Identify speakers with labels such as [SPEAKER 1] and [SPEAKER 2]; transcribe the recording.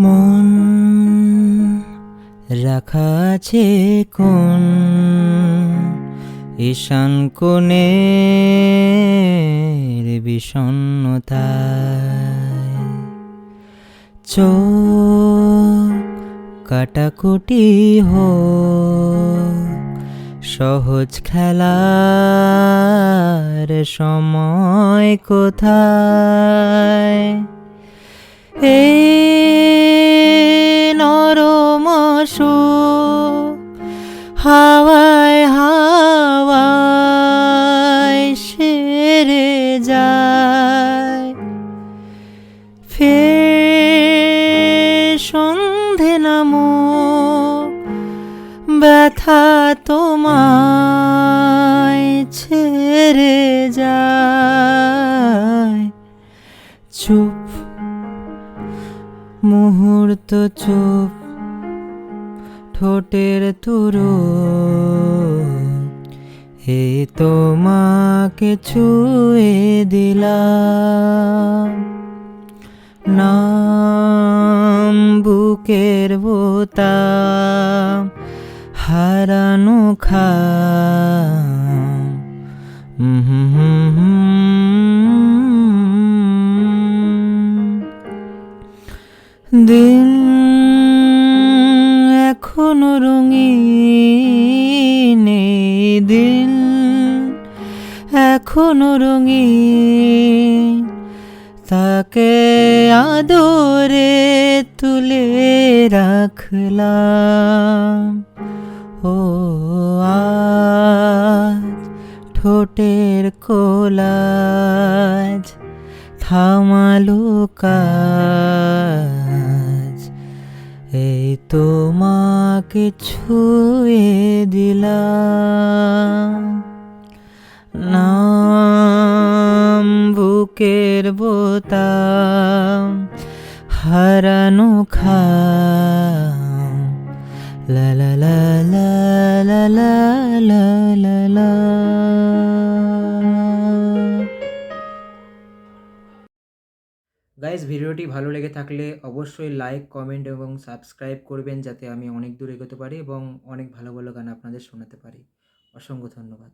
[SPEAKER 1] মন রাখা আছে কোন ঈশান কোণের বিষণ্ণতায়, চোখ কাটাকুটি হোক সহজ খেলার সময় কোথায়। এই নরম সুখ হাওয়ায় হাওয়ায় সেরে যায়, ফের সন্ধে নামুক ব্যথা তোমায় ছেড়ে যায়। চুপ মুহূর্ত চুপ, ঠোঁটের তুরু এই তোমাকে ছুঁয়ে দিলাম, নাম বুকের বোতাম হারানো খাম। দিন এখনো রঙিন, দিন এখনো রঙিন, তাকে আদরে তুলে রাখলাম। ও আজ ঠোঁটের কোলাজ থামালো কাজ, এই তোমাকে ছুঁয়ে দিলাম, নাম বুকের বোতাম হারানো খাম। লা লা লা লা লা লা লা লা লা। গাইজ, ভিডিওটি ভালো লেগে থাকলে অবশ্যই লাইক, কমেন্ট এবং সাবস্ক্রাইব করবেন, যাতে আমি অনেক দূর এগোতে পারি এবং অনেক ভালো ভালো গান আপনাদের শোনাতে পারি। অসংখ্য ধন্যবাদ।